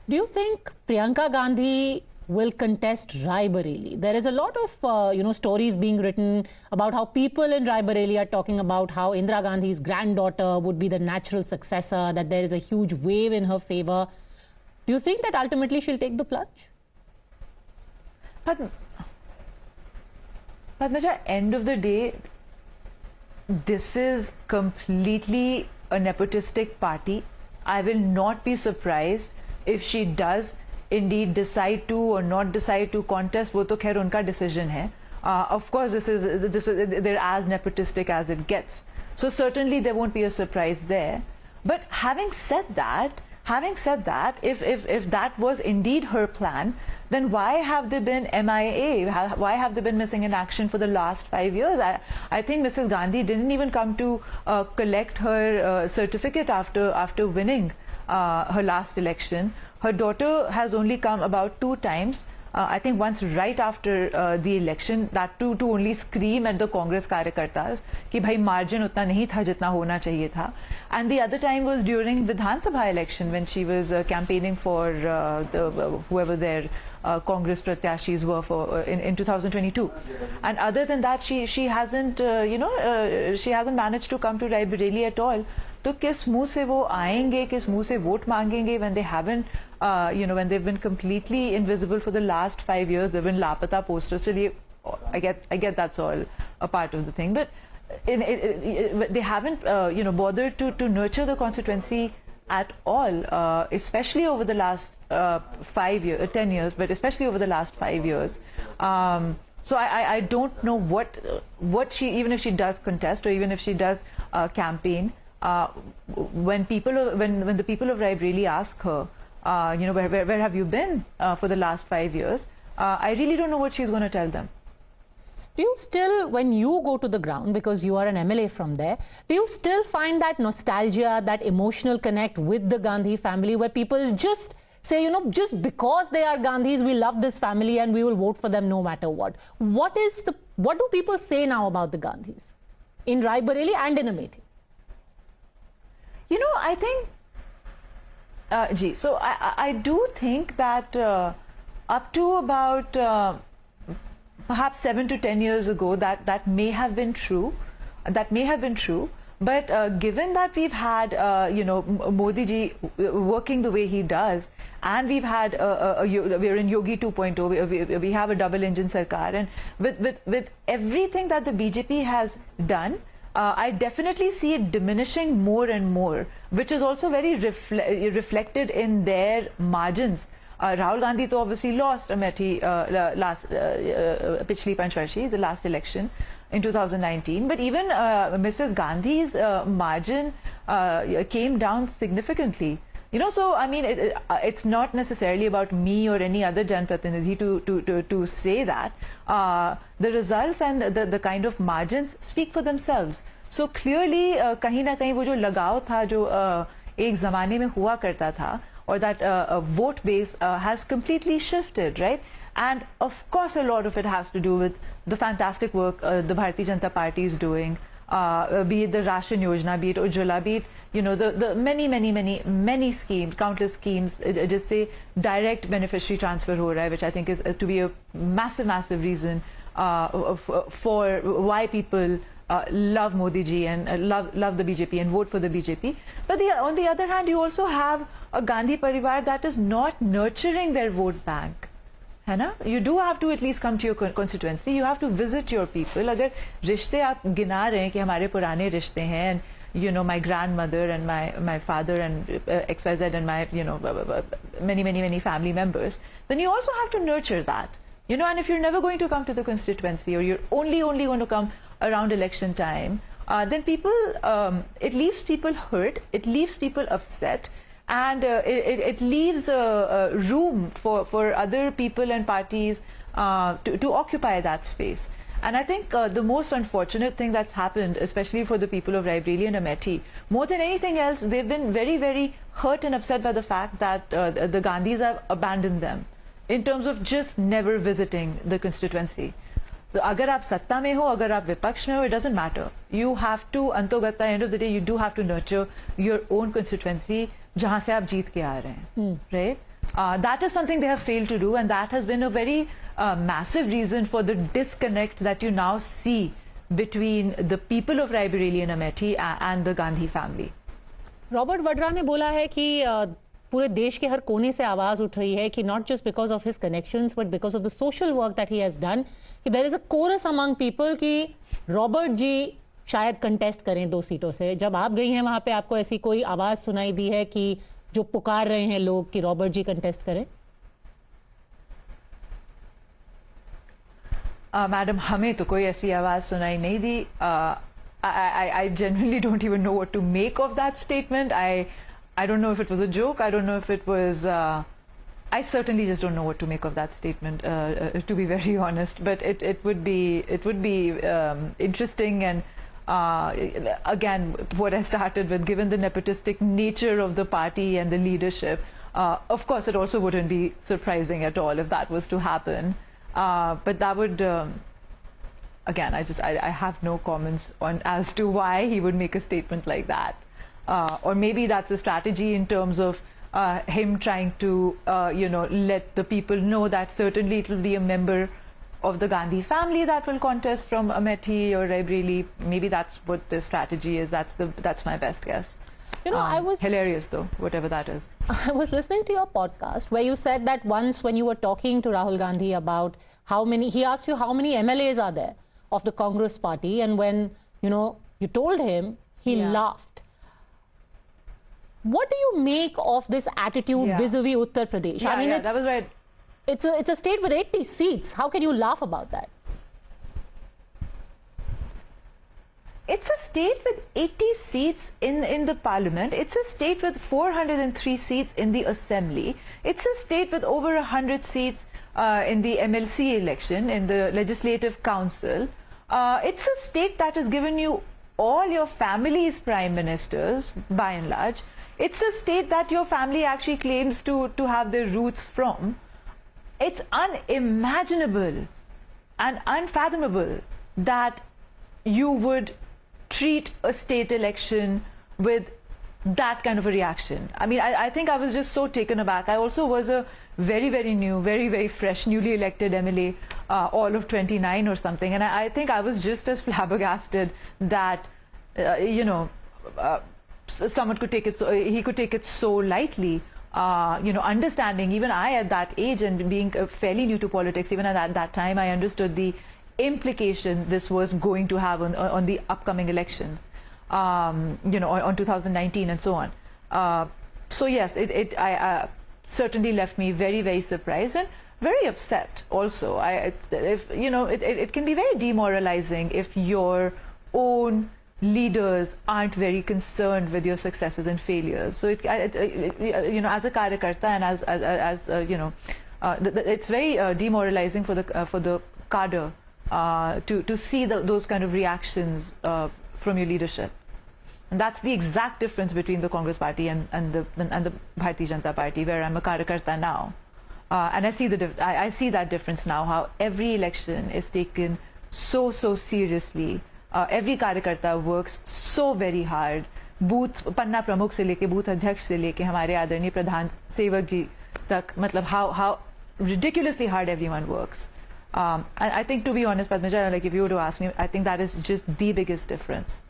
Do you think Priyanka Gandhi will contest Raebareli? There is a lot of stories being written about how people in Raebareli are talking about how Indira Gandhi's granddaughter would be the natural successor, that there is a huge wave in her favor. Do you think that ultimately she'll take the plunge? Padmaja, end of the day, this is completely a nepotistic party. I will not be surprised if she does indeed decide to or not decide to contest. वो तो खैर उनका decision है. Of course, they're as nepotistic as it gets. So certainly there won't be a surprise there. But having said that, if that was indeed her plan, then why have they been MIA? Why have they been missing in action for the last 5 years? I think Mrs. Gandhi didn't even come to collect her certificate after winning her last election. Her daughter has only come about 2 times. I think once right after the election, that too to only scream at the Congress कार्यकर्तास कि भाई margin उतना नहीं था जितना होना चाहिए था. And the other time was during Vidhan Sabha election when she was campaigning for whoever their Congress pratyashis were for in 2022. And other than that, she hasn't she hasn't managed to come to Raebareli at all. तो किस मुंह से वो आएंगे, किस मुंह से vote मांगेंगे when they haven't when they've been completely invisible for the last 5 years? They've been लापता posters. So I get that's all a part of the thing, but they haven't bothered to nurture the constituency at all, especially over the last 10 years, but especially over the last 5 years. So I don't know what she, even if she does contest or even if she does campaign, when the people of Raebareli ask her, where have you been for the last 5 years? I really don't know what she's going to tell them. Do you still, when you go to the ground, because you are an MLA from there, do you still find that nostalgia, that emotional connect with the Gandhi family, where people just say, just because they are Gandhis, we love this family and we will vote for them no matter what? What do people say now about the Gandhis in Raebareli and in Amethi? I think, so I do think that up to about perhaps 7 to 10 years ago, that may have been true. But given that we've had, Modi ji working the way he does, and we've had, we're in Yogi 2.0, we have a double engine sarkar, and with everything that the BJP has done, I definitely see it diminishing more and more, which is also very reflected in their margins. Rahul Gandhi to obviously lost Amethi pichli Panchvarshi, the last election in 2019. But even Mrs. Gandhi's margin came down significantly. So I mean, it's not necessarily about me or any other Janpratinidhi to say that. The results and the kind of margins speak for themselves. So clearly, कहीं ना कहीं वो जो लगाव था जो एक ज़माने में हुआ करता था, or that vote base has completely shifted, right? And of course, a lot of it has to do with the fantastic work the Bharatiya Janata Party is doing, be it the Ration Yojana, be it Ujjwala, be it the many schemes, countless schemes. Just say direct beneficiary transfer ho raha hai, which I think is to be a massive reason for why people love Modi ji and love the BJP and vote for the BJP. But on the other hand, you also have a Gandhi parivar that is not nurturing their vote bank. है ना? You do have to at least come to your constituency. You have to visit your people. अगर रिश्ते आप गिना रहे हैं कि हमारे पुराने रिश्ते हैं, and my grandmother and my father and XYZ and my many family members, then you also have to nurture that. And if you're never going to come to the constituency, or you're only going to come around election time, then people, it leaves people hurt, it leaves people upset, and it leaves room for other people and parties to occupy that space. And I think the most unfortunate thing that's happened, especially for the people of Raebareli and Amethi, more than anything else, they've been very hurt and upset by the fact that the Gandhis have abandoned them in terms of just never visiting the constituency. So अगर आप सत्ता में हो, अगर आप विपक्ष में हो, it doesn't matter. You have to, अंतोगत्ता end of the day, you do have to nurture your own constituency जहाँ से आप जीत के आ रहे हैं, right? That is something they have failed to do, and that has been a very massive reason for the disconnect that you now see between the people of Raebareli and Amethi and the Gandhi family. Robert Vadra ने बोला है कि पूरे देश के हर कोने से आवाज उठ रही है कि not just because of his connections but because of the social work that he has done कि there is a chorus among people कि रॉबर्ट जी शायद कंटेस्ट करें 2 सीटों से. जब आप गई हैं वहां पे आपको ऐसी कोई आवाज सुनाई दी है कि जो पुकार रहे हैं लोग कि रॉबर्ट जी कंटेस्ट करें? मैडम, हमें तो कोई ऐसी आवाज सुनाई नहीं दी. I genuinely don't even know what to make of that statement. I don't know if it was a joke. I don't know if it was. I certainly just don't know what to make of that statement, to be very honest. But it would be interesting, and again, what I started with, given the nepotistic nature of the party and the leadership, of course, it also wouldn't be surprising at all if that was to happen. But that would. Again, I have no comments on as to why he would make a statement like that. Or maybe that's a strategy in terms of him trying to, let the people know that certainly it will be a member of the Gandhi family that will contest from Amethi or Raebareli. Maybe that's what the strategy is. That's my best guess. I was hilarious though, whatever that is. I was listening to your podcast where you said that once when you were talking to Rahul Gandhi about he asked you how many MLAs are there of the Congress party, and when you told him, he laughed. What do you make of this attitude vis-a-vis Uttar Pradesh? I mean, that was right. It's a state with 80 seats. How can you laugh about that? It's a state with 80 seats in the parliament. It's a state with 403 seats in the assembly. It's a state with over 100 seats in the MLC election, in the legislative council. It's a state that has given you all your family's prime ministers, by and large. It's a state that your family actually claims to have their roots from. It's unimaginable and unfathomable that you would treat a state election with that kind of a reaction. I mean, I think I was just so taken aback. I also was a very, very new, very, very fresh, newly elected MLA, all of 29 or something. And I think I was just as flabbergasted that, someone could take it, he could take it so lightly. Understanding, even I at that age and being fairly new to politics, even at that time, I understood the implication this was going to have on the upcoming elections, on 2019 and so on. So yes, it certainly left me very, very surprised and very upset also. It can be very demoralizing if your own leaders aren't very concerned with your successes and failures. So as a Karyakarta and as it's very demoralizing for the cadre to see those kind of reactions from your leadership. And that's the exact difference between the Congress party and the Bharatiya Janata Party, where I'm a Karyakarta now. And I see that difference now, how every election is taken so seriously. Every Karyakarta works so very hard. Booth Panna Pramukh se leke booth adhyaksh se leke hamare आदरणीय प्रधान सेवक जी तक, मतलब how ridiculously hard everyone works. And I think, to be honest, Padmaja, like if you were to ask me, I think that is just the biggest difference.